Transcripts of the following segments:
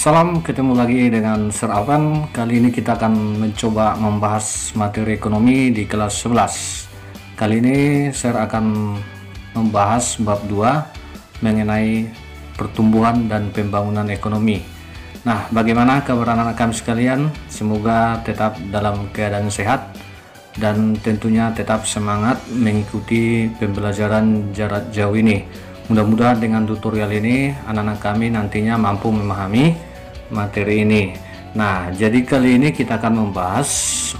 Salam, ketemu lagi dengan Sir Alvan. Kali ini kita akan mencoba membahas materi ekonomi di kelas 11. Kali ini Sir akan membahas bab 2 mengenai pertumbuhan dan pembangunan ekonomi. Nah, bagaimana kabar anak-anak kami sekalian? Semoga tetap dalam keadaan sehat dan tentunya tetap semangat mengikuti pembelajaran jarak jauh ini. Mudah-mudahan dengan tutorial ini anak-anak kami nantinya mampu memahami materi ini. Nah, jadi kali ini kita akan membahas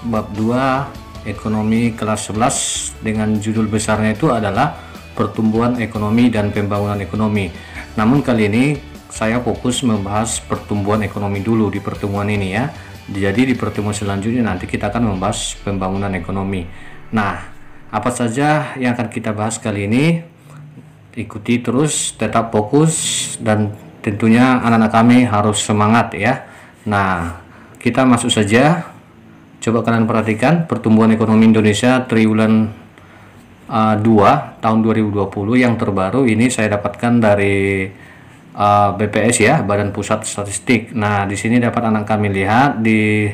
bab 2 ekonomi kelas 11 dengan judul besarnya itu adalah pertumbuhan ekonomi dan pembangunan ekonomi. Namun kali ini saya fokus membahas pertumbuhan ekonomi dulu di pertemuan ini ya. Jadi di pertemuan selanjutnya nanti kita akan membahas pembangunan ekonomi. Nah, apa saja yang akan kita bahas kali ini? Ikuti terus, tetap fokus, dan tentunya anak-anak kami harus semangat ya. Nah, kita masuk saja. Coba kalian perhatikan pertumbuhan ekonomi Indonesia triwulan 2 tahun 2020 yang terbaru ini saya dapatkan dari BPS ya, Badan Pusat Statistik. Nah, di sini dapat anak kami lihat di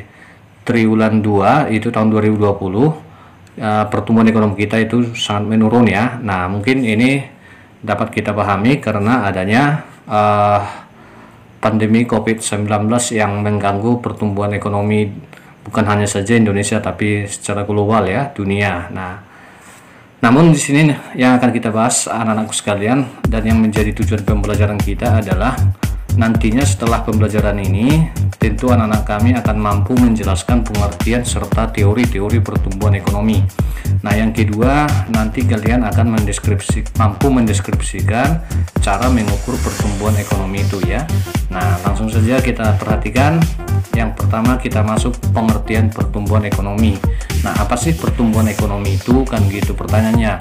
triwulan 2 itu tahun 2020 pertumbuhan ekonomi kita itu sangat menurun ya. Nah, mungkin ini dapat kita pahami karena adanya pandemi COVID-19 yang mengganggu pertumbuhan ekonomi bukan hanya saja Indonesia tapi secara global ya, dunia. Nah, namun di sini yang akan kita bahas anak-anakku sekalian dan yang menjadi tujuan pembelajaran kita adalah nantinya setelah pembelajaran ini tentu anak-anak kami akan mampu menjelaskan pengertian serta teori-teori pertumbuhan ekonomi. Nah, yang kedua nanti kalian akan mampu mendeskripsikan cara mengukur pertumbuhan ekonomi itu ya. Nah, langsung saja kita perhatikan. Yang pertama kita masuk pengertian pertumbuhan ekonomi. Nah, apa sih pertumbuhan ekonomi itu kan gitu pertanyaannya.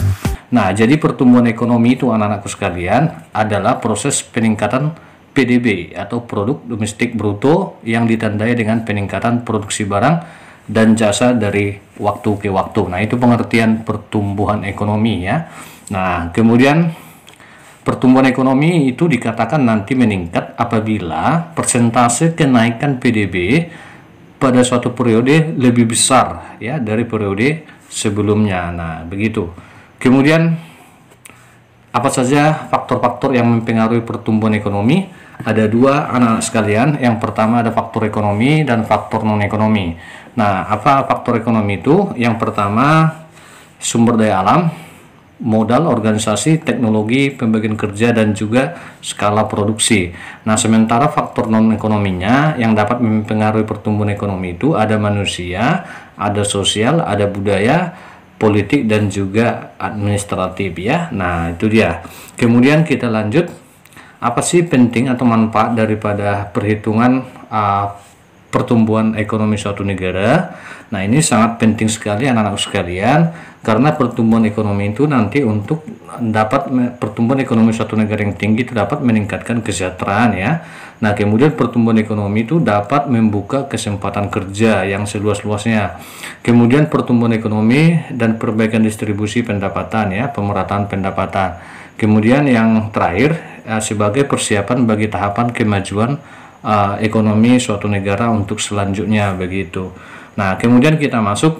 Nah, jadi pertumbuhan ekonomi itu anak-anakku sekalian adalah proses peningkatan PDB atau produk domestik bruto yang ditandai dengan peningkatan produksi barang dan jasa dari waktu ke waktu. Nah, itu pengertian pertumbuhan ekonomi ya. Nah, kemudian pertumbuhan ekonomi itu dikatakan nanti meningkat apabila persentase kenaikan PDB pada suatu periode lebih besar ya dari periode sebelumnya. Nah, begitu. Kemudian apa saja faktor-faktor yang mempengaruhi pertumbuhan ekonomi? Ada dua anak-anak sekalian. Yang pertama ada faktor ekonomi dan faktor non-ekonomi. Nah, apa faktor ekonomi itu? Yang pertama sumber daya alam, modal, organisasi, teknologi, pembagian kerja, dan juga skala produksi. Nah, sementara faktor non-ekonominya yang dapat mempengaruhi pertumbuhan ekonomi itu ada manusia, ada sosial, ada budaya, politik, dan juga administratif ya. Nah, itu dia. Kemudian kita lanjut. Apa sih penting atau manfaat daripada perhitungan pertumbuhan ekonomi suatu negara? Nah, ini sangat penting sekali anak-anak sekalian karena pertumbuhan ekonomi itu nanti untuk pertumbuhan ekonomi suatu negara yang tinggi itu dapat meningkatkan kesejahteraan ya. Nah, kemudian pertumbuhan ekonomi itu dapat membuka kesempatan kerja yang seluas-luasnya. Kemudian pertumbuhan ekonomi dan perbaikan distribusi pendapatan ya, pemerataan pendapatan. Kemudian yang terakhir sebagai persiapan bagi tahapan kemajuan ekonomi suatu negara untuk selanjutnya begitu. Nah, kemudian kita masuk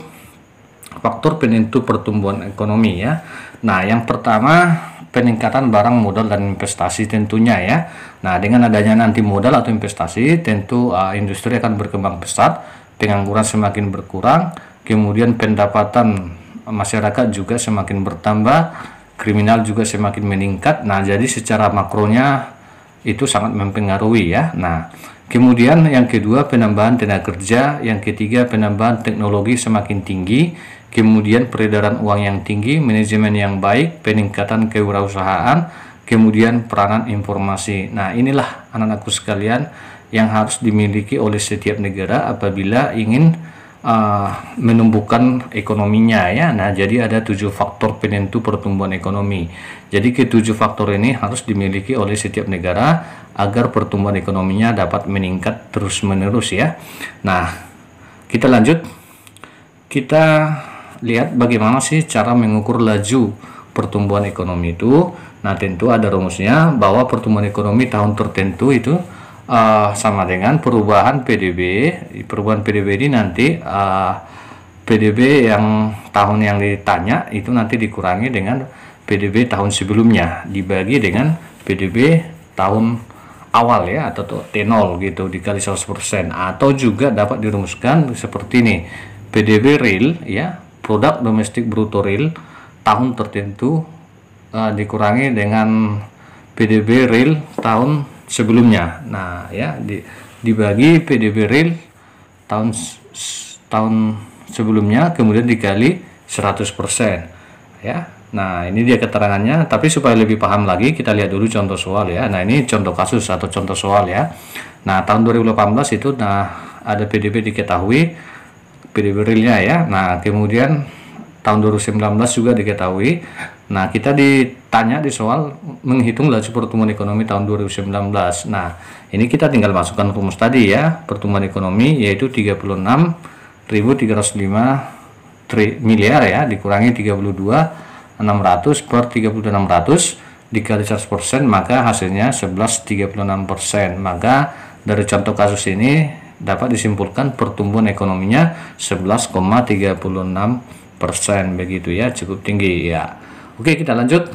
faktor penentu pertumbuhan ekonomi ya. Nah, yang pertama peningkatan barang, modal, dan investasi tentunya ya. Nah, dengan adanya nanti modal atau investasi tentu industri akan berkembang pesat, pengangguran semakin berkurang, kemudian pendapatan masyarakat juga semakin bertambah, kriminal juga semakin meningkat. Nah, jadi secara makronya itu sangat mempengaruhi ya. Nah, kemudian yang kedua penambahan tenaga kerja, yang ketiga penambahan teknologi semakin tinggi, kemudian peredaran uang yang tinggi, manajemen yang baik, peningkatan kewirausahaan, kemudian peranan informasi. Nah, inilah anak-anakku sekalian yang harus dimiliki oleh setiap negara apabila ingin menumbuhkan ekonominya ya. Nah, jadi ada 7 faktor penentu pertumbuhan ekonomi. Jadi ke-7 faktor ini harus dimiliki oleh setiap negara agar pertumbuhan ekonominya dapat meningkat terus-menerus ya. Nah, kita lanjut. Kita lihat bagaimana sih cara mengukur laju pertumbuhan ekonomi itu. Nah, tentu ada rumusnya bahwa pertumbuhan ekonomi tahun tertentu itu sama dengan perubahan PDB. Perubahan PDB ini nanti PDB yang tahun yang ditanya itu nanti dikurangi dengan PDB tahun sebelumnya dibagi dengan PDB tahun awal ya, atau T0 gitu dikali 100%, atau juga dapat dirumuskan seperti ini, PDB real ya, produk domestik bruto real tahun tertentu dikurangi dengan PDB real tahun sebelumnya. Nah ya, dibagi PDB real tahun sebelumnya kemudian dikali 100% ya. Nah ini dia keterangannya, tapi supaya lebih paham lagi kita lihat dulu contoh soal ya. Nah ini contoh kasus atau contoh soal ya. Nah tahun 2018 itu ada PDB diketahui, PDB realnya ya. Nah kemudian tahun 2019 juga diketahui. Nah kita ditanya di soal menghitung laju pertumbuhan ekonomi tahun 2019. Nah ini kita tinggal masukkan rumus tadi ya, pertumbuhan ekonomi yaitu 36.305 miliar ya, dikurangi 32.600 per 32.600 dikali 100%, maka hasilnya 11,36%. Maka dari contoh kasus ini dapat disimpulkan pertumbuhan ekonominya 11,36% begitu ya, cukup tinggi ya. Oke, kita lanjut.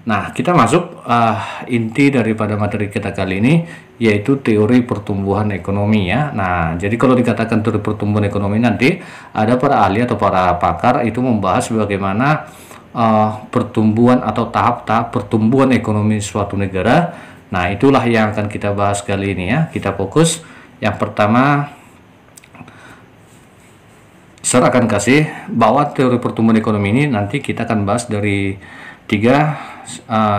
Nah, kita masuk inti daripada materi kita kali ini, yaitu teori pertumbuhan ekonomi ya. Nah, jadi kalau dikatakan teori pertumbuhan ekonomi, nanti ada para ahli atau para pakar itu membahas bagaimana pertumbuhan atau tahap-tahap pertumbuhan ekonomi suatu negara. Nah, itulah yang akan kita bahas kali ini ya. Kita fokus yang pertama, saya akan kasih bahwa teori pertumbuhan ekonomi ini nanti kita akan bahas dari tiga.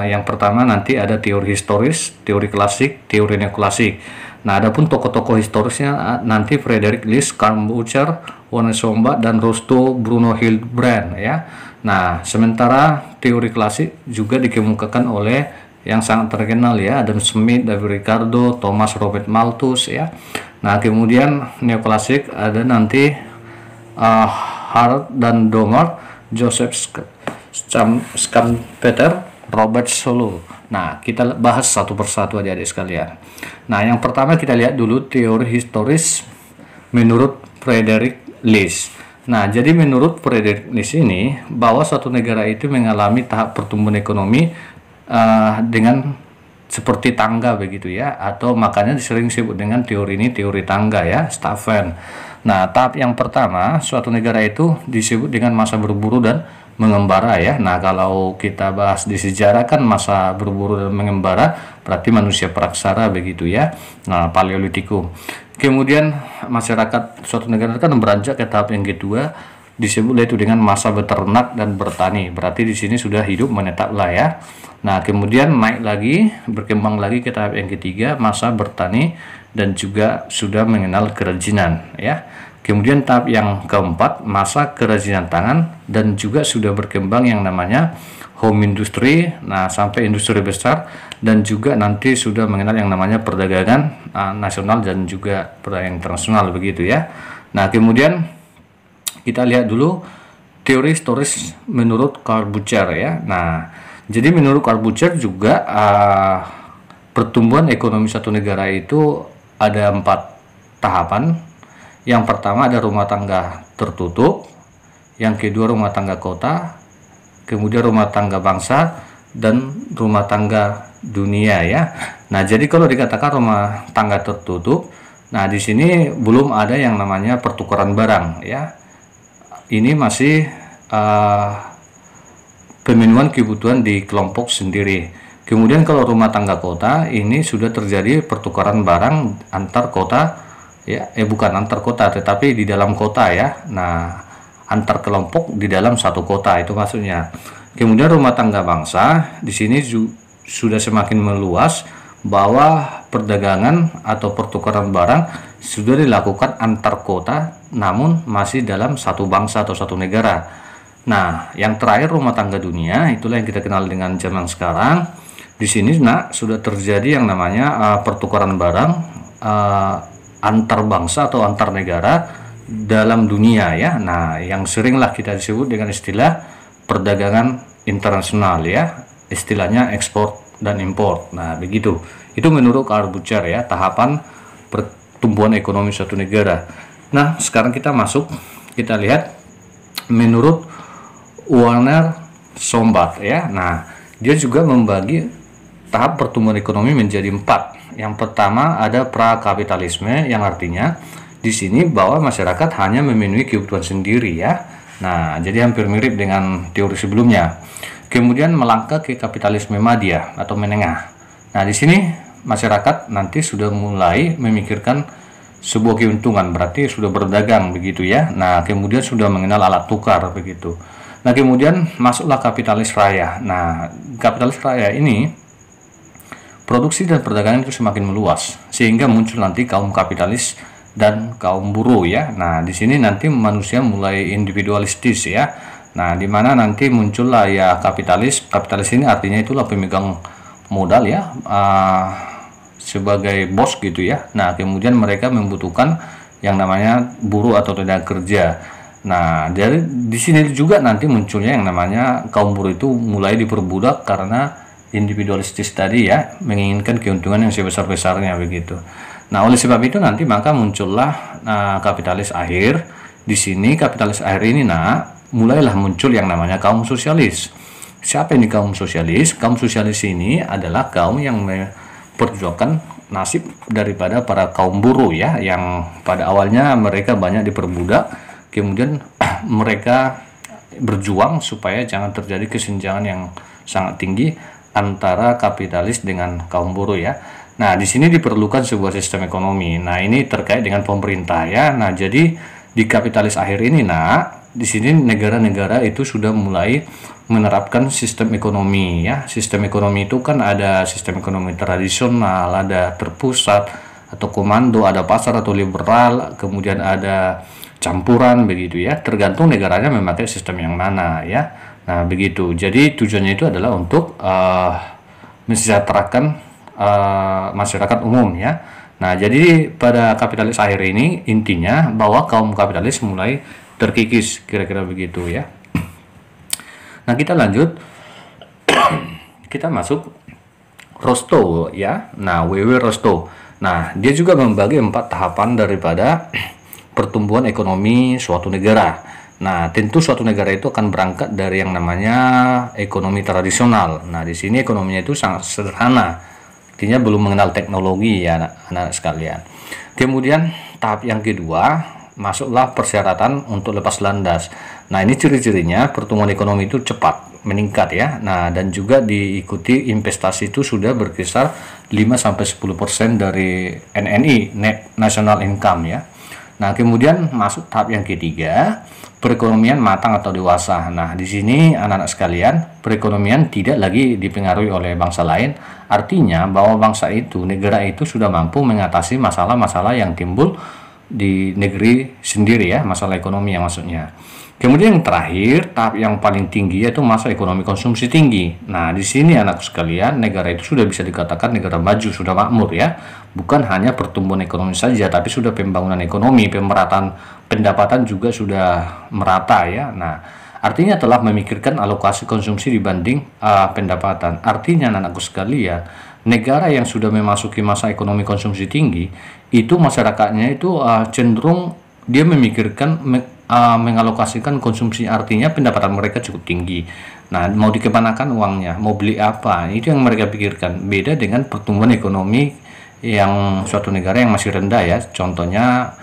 Yang pertama nanti ada teori historis, teori klasik, teori neoklasik. Nah, adapun tokoh-tokoh historisnya nanti Friedrich List, Karl Bucher, Werner Sombart, dan Rosto Bruno Hildebrand ya. Nah, sementara teori klasik juga dikemukakan oleh yang sangat terkenal ya, Adam Smith, David Ricardo, Thomas Robert Malthus ya. Nah, kemudian neoklasik ada nanti Harald dan Domar, Joseph Schumpeter, Robert Solow. Nah, kita bahas satu persatu adik-adik sekalian. Nah, yang pertama kita lihat dulu teori historis menurut Friedrich List. Nah, jadi menurut Friedrich List ini bahwa suatu negara itu mengalami tahap pertumbuhan ekonomi dengan seperti tangga begitu ya, atau makanya sering disebut dengan teori ini teori tangga ya, Stapfen. Nah, tahap yang pertama suatu negara itu disebut dengan masa berburu dan mengembara ya. Nah, kalau kita bahas di sejarah kan masa berburu dan mengembara berarti manusia praksara begitu ya. Nah, Paleolitikum. Kemudian masyarakat suatu negara kan beranjak ke tahap yang kedua, disebut itu dengan masa beternak dan bertani. Berarti di sini sudah hidup menetap lah ya. Nah, kemudian naik lagi, berkembang lagi ke tahap yang ketiga, masa bertani dan juga sudah mengenal kerajinan ya. Kemudian tahap yang keempat, masa kerajinan tangan dan juga sudah berkembang yang namanya home industry, nah sampai industri besar, dan juga nanti sudah mengenal yang namanya perdagangan nasional dan juga perdagangan internasional begitu ya. Nah, kemudian kita lihat dulu teori historis menurut Karl Bucher ya. Nah, jadi menurut Karl Bucher juga pertumbuhan ekonomi satu negara itu ada 4 tahapan. Yang pertama ada rumah tangga tertutup, yang kedua rumah tangga kota, kemudian rumah tangga bangsa, dan rumah tangga dunia ya. Nah, jadi kalau dikatakan rumah tangga tertutup, nah di sini belum ada yang namanya pertukaran barang ya. Ini masih pemenuhan kebutuhan di kelompok sendiri. Kemudian kalau rumah tangga kota ini sudah terjadi pertukaran barang antar kota ya, bukan antar kota tetapi di dalam kota ya. Nah, antar kelompok di dalam satu kota itu maksudnya. Kemudian rumah tangga bangsa di sini sudah semakin meluas bahwa perdagangan atau pertukaran barang sudah dilakukan antar kota namun masih dalam satu bangsa atau satu negara. Nah, yang terakhir rumah tangga dunia, itulah yang kita kenal dengan zaman sekarang. Di sini sudah terjadi yang namanya pertukaran barang antar bangsa atau antar negara dalam dunia ya. Nah, yang seringlah kita disebut dengan istilah perdagangan internasional ya, istilahnya ekspor dan impor. Nah, begitu. Itu menurut Karl Bucher ya, tahapan pertumbuhan ekonomi suatu negara. Nah, sekarang kita masuk, kita lihat menurut Werner Sombart ya. Nah, dia juga membagi tahap pertumbuhan ekonomi menjadi 4. Yang pertama ada prakapitalisme, yang artinya di sini bahwa masyarakat hanya memenuhi kebutuhan sendiri ya. Nah, jadi hampir mirip dengan teori sebelumnya. Kemudian melangkah ke kapitalisme madya atau menengah. Nah, di sini masyarakat nanti sudah mulai memikirkan sebuah keuntungan, berarti sudah berdagang begitu ya. Nah, kemudian sudah mengenal alat tukar begitu. Nah, kemudian masuklah kapitalis raya. Nah, kapitalis raya ini produksi dan perdagangan itu semakin meluas sehingga muncul nanti kaum kapitalis dan kaum buruh ya. Nah, di sini nanti manusia mulai individualistis ya. Nah, di mana nanti muncullah ya kapitalis. Kapitalis ini artinya itulah pemegang modal ya, sebagai bos gitu ya. Nah, kemudian mereka membutuhkan yang namanya buruh atau tenaga kerja. Nah, dari di sini juga nanti munculnya yang namanya kaum buruh itu mulai diperbudak karena individualistis tadi ya, menginginkan keuntungan yang sebesar-besarnya begitu. Nah, oleh sebab itu nanti maka muncullah kapitalis akhir. Di sini kapitalis akhir ini mulailah muncul yang namanya kaum sosialis. Siapa ini kaum sosialis? Kaum sosialis ini adalah kaum yang perjuangkan nasib daripada para kaum buruh ya, yang pada awalnya mereka banyak diperbudak, kemudian mereka berjuang supaya jangan terjadi kesenjangan yang sangat tinggi antara kapitalis dengan kaum buruh ya. Nah, di sini diperlukan sebuah sistem ekonomi. Nah, ini terkait dengan pemerintah ya. Nah, jadi di kapitalis akhir ini di sini negara-negara itu sudah mulai menerapkan sistem ekonomi ya. Sistem ekonomi itu kan ada sistem ekonomi tradisional, ada terpusat atau komando, ada pasar atau liberal, kemudian ada campuran begitu ya. Tergantung negaranya memakai sistem yang mana ya. Nah, begitu. Jadi tujuannya itu adalah untuk mensejahterakan masyarakat umum ya. Nah, jadi pada kapitalis akhir ini intinya bahwa kaum kapitalis mulai terkikis, kira-kira begitu ya. Nah, kita lanjut, kita masuk Rostow ya. Nah, W.W. Rostow. Nah, dia juga membagi 4 tahapan daripada pertumbuhan ekonomi suatu negara. Nah, tentu suatu negara itu akan berangkat dari yang namanya ekonomi tradisional. Nah, di sini ekonominya itu sangat sederhana, artinya belum mengenal teknologi ya anak-anak sekalian. Kemudian tahap yang kedua masuklah persyaratan untuk lepas landas. Nah, ini ciri-cirinya pertumbuhan ekonomi itu cepat meningkat ya. Nah, dan juga diikuti investasi itu sudah berkisar 5-10% dari NNI, Net National Income ya. Nah, kemudian masuk tahap yang ketiga, perekonomian matang atau dewasa. Nah, di sini anak-anak sekalian, perekonomian tidak lagi dipengaruhi oleh bangsa lain. Artinya bahwa bangsa itu, negara itu sudah mampu mengatasi masalah-masalah yang timbul di negeri sendiri ya, masalah ekonomi yang maksudnya. Kemudian yang terakhir, tahap yang paling tinggi yaitu masa ekonomi konsumsi tinggi. Nah, di sini anak sekalian, negara itu sudah bisa dikatakan negara maju, sudah makmur ya. Bukan hanya pertumbuhan ekonomi saja, tapi sudah pembangunan ekonomi, pemerataan pendapatan juga sudah merata ya. Nah, artinya telah memikirkan alokasi konsumsi dibanding pendapatan. Artinya anak-anakku sekalian, negara yang sudah memasuki masa ekonomi konsumsi tinggi, itu masyarakatnya itu cenderung dia memikirkan mengalokasikan konsumsi, artinya pendapatan mereka cukup tinggi. Nah, mau dikemanakan uangnya, mau beli apa, itu yang mereka pikirkan. Beda dengan pertumbuhan ekonomi yang suatu negara yang masih rendah ya. Contohnya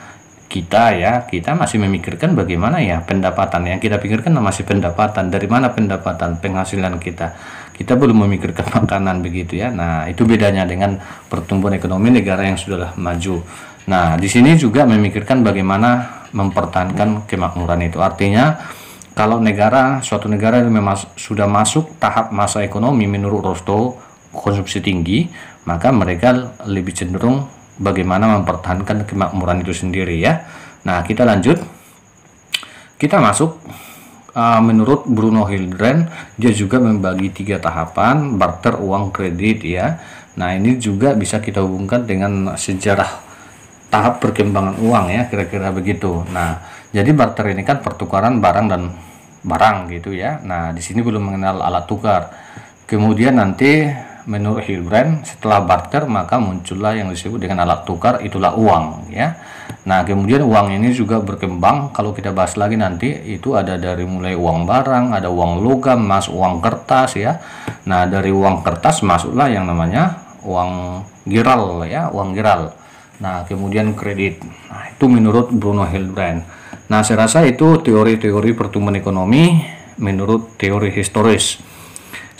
kita masih memikirkan bagaimana ya pendapatan. Yang kita pikirkan masih pendapatan, dari mana pendapatan, penghasilan kita belum memikirkan makanan begitu ya. Nah, itu bedanya dengan pertumbuhan ekonomi negara yang sudah maju. Nah, di sini juga memikirkan bagaimana mempertahankan kemakmuran itu. Artinya kalau suatu negara memang sudah masuk tahap masa ekonomi menurut Rostow konsumsi tinggi, maka mereka lebih cenderung bagaimana mempertahankan kemakmuran itu sendiri ya. Nah, kita lanjut. Kita masuk menurut Bruno Hildren, dia juga membagi 3 tahapan barter, uang, kredit ya. Nah, ini juga bisa kita hubungkan dengan sejarah tahap perkembangan uang ya, kira-kira begitu. Nah, jadi barter ini kan pertukaran barang dan barang gitu ya. Nah, di sini belum mengenal alat tukar. Kemudian nanti menurut Hilbrand setelah barter maka muncullah yang disebut dengan alat tukar, itulah uang ya. Nah kemudian uang ini juga berkembang, kalau kita bahas lagi nanti itu ada dari mulai uang barang, ada uang logam, masuk uang kertas ya. Nah dari uang kertas masuklah yang namanya uang giral ya, uang giral. Nah kemudian kredit. Nah itu menurut Bruno Hilbrand. Nah saya rasa itu teori-teori pertumbuhan ekonomi menurut teori historis.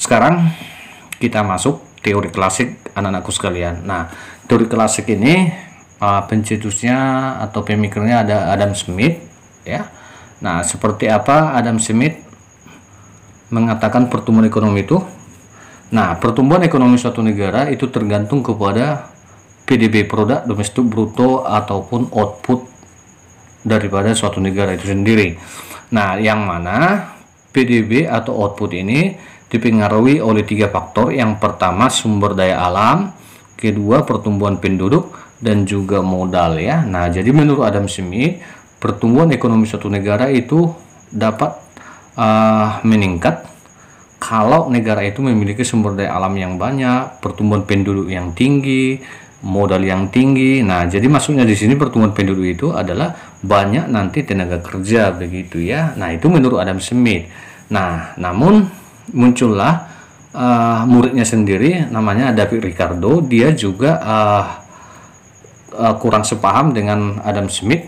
Sekarang kita masuk teori klasik anak-anakku sekalian. Nah teori klasik ini pencetusnya atau pemikirnya ada Adam Smith ya. Nah seperti apa Adam Smith mengatakan pertumbuhan ekonomi itu? Nah pertumbuhan ekonomi suatu negara itu tergantung kepada PDB, produk domestik bruto, ataupun output daripada suatu negara itu sendiri. Nah yang mana PDB atau output ini dipengaruhi oleh 3 faktor. Yang pertama sumber daya alam, kedua pertumbuhan penduduk, dan juga modal ya. Nah jadi menurut Adam Smith pertumbuhan ekonomi suatu negara itu dapat meningkat kalau negara itu memiliki sumber daya alam yang banyak, pertumbuhan penduduk yang tinggi, modal yang tinggi. Nah jadi maksudnya di sini pertumbuhan penduduk itu adalah banyak nanti tenaga kerja begitu ya. Nah itu menurut Adam Smith. Nah namun muncullah muridnya sendiri namanya David Ricardo. Dia juga kurang sepaham dengan Adam Smith,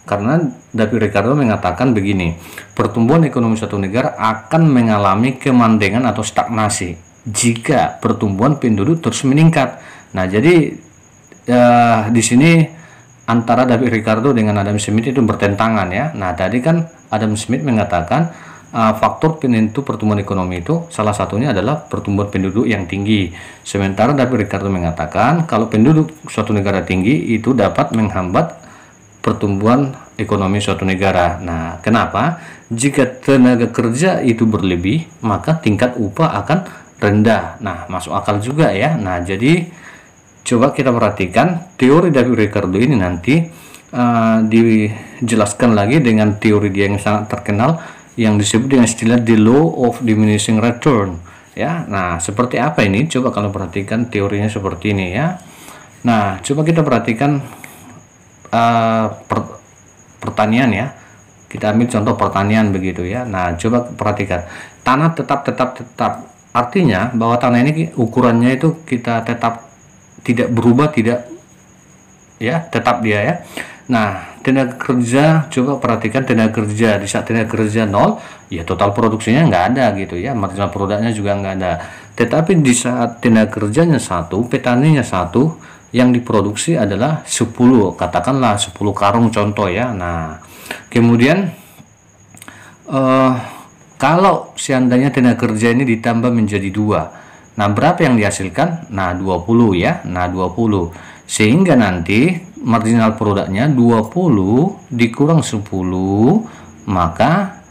karena David Ricardo mengatakan begini, pertumbuhan ekonomi suatu negara akan mengalami kemandengan atau stagnasi jika pertumbuhan penduduk terus meningkat. Nah jadi di sini antara David Ricardo dengan Adam Smith itu bertentangan ya. Nah tadi kan Adam Smith mengatakan faktor penentu pertumbuhan ekonomi itu salah satunya adalah pertumbuhan penduduk yang tinggi. Sementara David Ricardo mengatakan kalau penduduk suatu negara tinggi itu dapat menghambat pertumbuhan ekonomi suatu negara. Nah, kenapa? Jika tenaga kerja itu berlebih, maka tingkat upah akan rendah. Nah, masuk akal juga ya. Nah, jadi coba kita perhatikan teori David Ricardo ini nanti dijelaskan lagi dengan teori dia yang sangat terkenal yang disebut dengan istilah the law of diminishing return ya. Nah seperti apa ini? Coba kalau perhatikan teorinya seperti ini ya. Nah coba kita perhatikan pertanian ya. Kita ambil contoh pertanian begitu ya. Nah coba perhatikan tanah tetap artinya bahwa tanah ini ukurannya itu kita tetap tidak berubah, tidak ya, tetap dia ya. Nah tenaga kerja, coba perhatikan tenaga kerja, di saat tenaga kerja 0 ya total produksinya nggak ada gitu ya, marginal produknya juga nggak ada. Tetapi di saat tenaga kerjanya 1, petaninya 1, yang diproduksi adalah 10, katakanlah 10 karung contoh ya. Nah kemudian kalau seandainya tenaga kerja ini ditambah menjadi 2, nah berapa yang dihasilkan? Nah 20 ya. Nah 20, sehingga nanti marginal produknya 20 dikurang 10, maka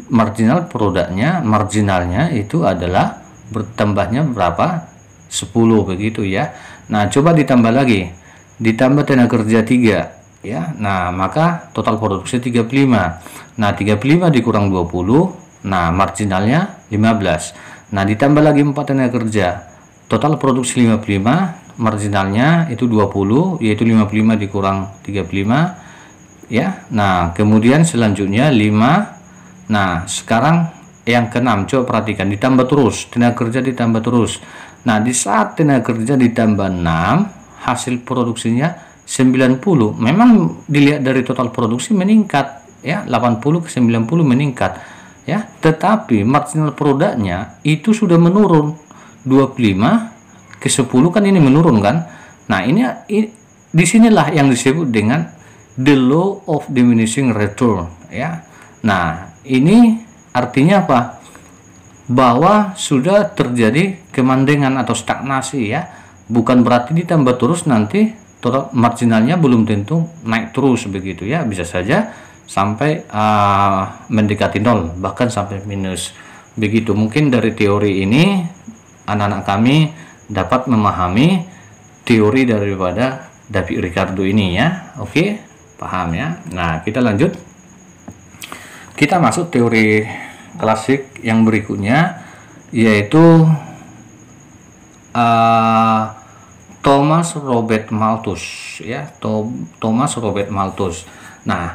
marginalnya itu adalah bertambahnya berapa? 10 begitu ya. Nah coba ditambah lagi, ditambah tenaga kerja 3 ya. Nah maka total produksi 35. Nah 35 dikurang 20, nah marginalnya 15. Nah ditambah lagi 4 tenaga kerja, total produksi 55, marginalnya itu 20, yaitu 55 dikurang 35 ya. Nah kemudian selanjutnya 5. Nah sekarang yang ke-6, coba perhatikan, ditambah terus, tenaga kerja ditambah terus. Nah di saat tenaga kerja ditambah 6, hasil produksinya 90. Memang dilihat dari total produksi meningkat ya, 80 ke 90 meningkat ya, tetapi marginal produknya itu sudah menurun 25 ke 10, kan ini menurun kan. Nah ini disinilah yang disebut dengan the law of diminishing return ya. Nah ini artinya apa? Bahwa sudah terjadi kemandengan atau stagnasi ya. Bukan berarti ditambah terus nanti total marginalnya belum tentu naik terus begitu ya. Bisa saja sampai mendekati 0, bahkan sampai minus begitu. Mungkin dari teori ini anak-anak kami dapat memahami teori daripada David Ricardo ini ya. Oke, paham ya. Nah kita lanjut, kita masuk teori klasik yang berikutnya, yaitu uh, Thomas Robert Malthus ya, Thomas Robert Malthus. Nah,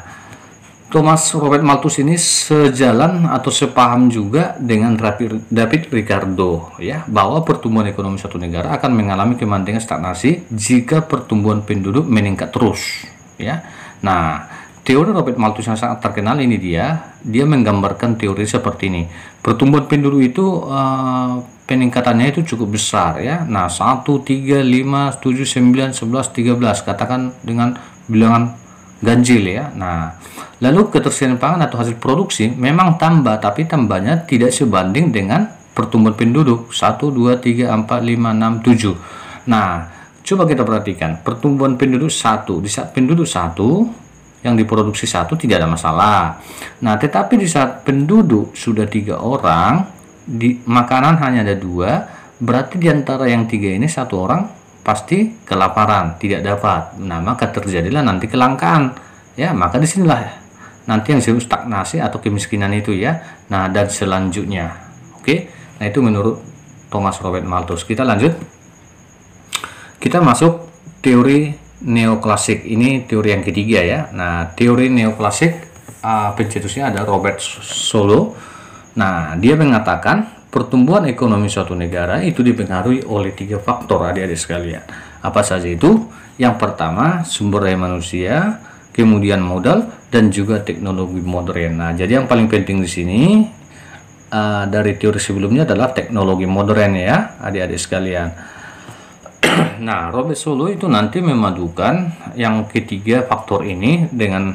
Thomas Robert Malthus ini sejalan atau sepaham juga dengan David Ricardo ya, bahwa pertumbuhan ekonomi suatu negara akan mengalami kemandangan stagnasi jika pertumbuhan penduduk meningkat terus ya. Nah, teori Robert Malthus yang sangat terkenal ini dia menggambarkan teori seperti ini. Pertumbuhan penduduk itu peningkatannya itu cukup besar ya. Nah, 1, 3, 5, 7, 9, 11, 13 katakan dengan bilangan ganjil ya. Nah, lalu ketersediaan pangan atau hasil produksi memang tambah, tapi tambahnya tidak sebanding dengan pertumbuhan penduduk 1, 2, 3, 4, 5, 6, 7. Nah, coba kita perhatikan pertumbuhan penduduk 1. Di saat penduduk 1 yang diproduksi 1 tidak ada masalah. Nah, tetapi di saat penduduk sudah 3 orang, di makanan hanya ada 2, berarti di antara yang 3 ini 1 orang pasti kelaparan, tidak dapat. Nah, maka terjadilah nanti kelangkaan ya. Maka disinilah nanti yang disebut stagnasi atau kemiskinan itu ya. Nah, dan selanjutnya, oke. Nah, itu menurut Thomas Robert Malthus. Kita lanjut, kita masuk teori neoklasik. Ini teori yang ketiga ya. Nah, teori neoklasik pencetusnya ada Robert Solow. Nah, dia mengatakan pertumbuhan ekonomi suatu negara itu dipengaruhi oleh 3 faktor, adik-adik sekalian. Apa saja itu? Yang pertama, sumber daya manusia, kemudian modal, dan juga teknologi modern. Nah, jadi yang paling penting di sini dari teori sebelumnya adalah teknologi modern ya, adik-adik sekalian. Nah, Robert Solow itu nanti memadukan yang ketiga faktor ini dengan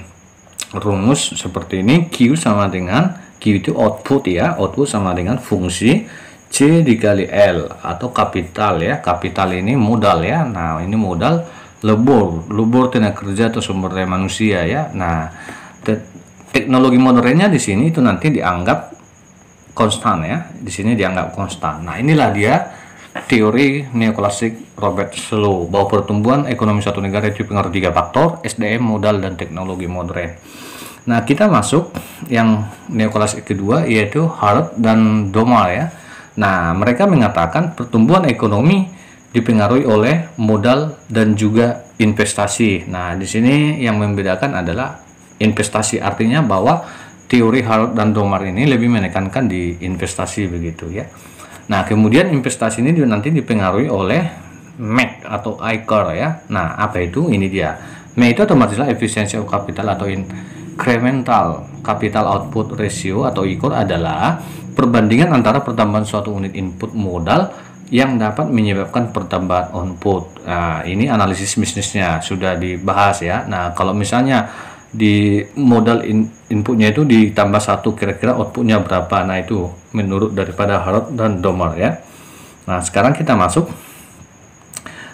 rumus seperti ini. Q sama dengan Q itu output ya, output sama dengan fungsi C dikali L atau kapital ya. Kapital ini modal ya. Nah, ini modal, lebur tenaga kerja atau sumber daya manusia ya. Nah, teknologi modernnya di sini itu nanti dianggap konstan ya. Di sini dianggap konstan. Nah, inilah dia teori neoklasik Robert Solow, bahwa pertumbuhan ekonomi suatu negara itu dipengaruhi 3 faktor, SDM, modal, dan teknologi modern. Nah, kita masuk yang neoklasik kedua, yaitu Harrod dan Domar ya. Nah, mereka mengatakan pertumbuhan ekonomi dipengaruhi oleh modal dan juga investasi. Nah, di sini yang membedakan adalah investasi, artinya bahwa teori Harrod dan Domar ini lebih menekankan di investasi begitu ya. Nah, kemudian investasi ini nanti dipengaruhi oleh MEC atau ICAR ya. Nah, apa itu? Ini dia. MEC itu otomatis efisiensi kapital atau incremental capital output ratio atau ICOR adalah perbandingan antara pertambahan suatu unit input modal yang dapat menyebabkan pertambahan output. Nah, ini analisis bisnisnya sudah dibahas ya. Nah, kalau misalnya di modal inputnya itu ditambah 1, kira-kira outputnya berapa? Nah, itu menurut daripada Harrod dan Domar ya. Nah, sekarang kita masuk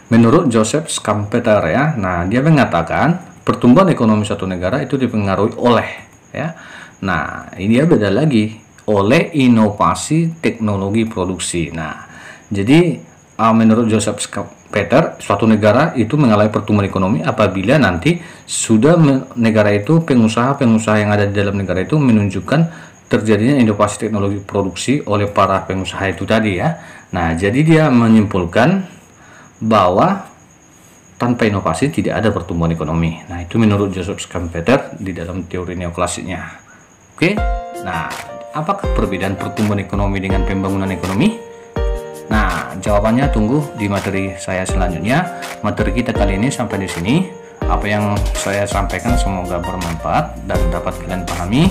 menurut Joseph Schumpeter ya. Nah, dia mengatakan pertumbuhan ekonomi suatu negara itu dipengaruhi oleh ya. Nah, ini dia beda lagi, oleh inovasi teknologi produksi. Nah, jadi menurut Joseph Schumpeter, suatu negara itu mengalami pertumbuhan ekonomi apabila nanti sudah negara itu, pengusaha-pengusaha yang ada di dalam negara itu menunjukkan terjadinya inovasi teknologi produksi oleh para pengusaha itu tadi ya. Nah, jadi dia menyimpulkan bahwa tanpa inovasi tidak ada pertumbuhan ekonomi. Nah, itu menurut Joseph Schumpeter di dalam teori neoklasiknya. Oke. Nah, apakah perbedaan pertumbuhan ekonomi dengan pembangunan ekonomi? Nah, jawabannya tunggu di materi saya selanjutnya. Materi kita kali ini sampai di sini. Apa yang saya sampaikan semoga bermanfaat dan dapat kalian pahami.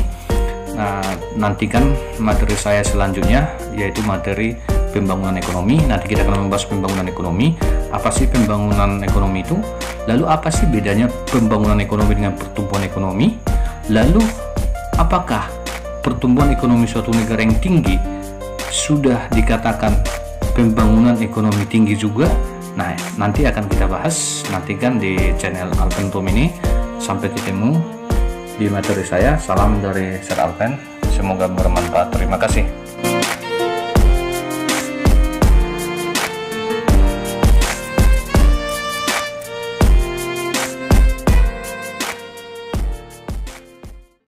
Nah, nantikan materi saya selanjutnya, yaitu materi pembangunan ekonomi. Nanti kita akan membahas pembangunan ekonomi. Apa sih pembangunan ekonomi itu? Lalu apa sih bedanya pembangunan ekonomi dengan pertumbuhan ekonomi? Lalu apakah pertumbuhan ekonomi suatu negara yang tinggi sudah dikatakan pembangunan ekonomi tinggi juga? Nah, nanti akan kita bahas. Nantikan di channel Alpentum ini. Sampai ketemu di materi saya. Salam dari Sir Alpen. Semoga bermanfaat. Terima kasih.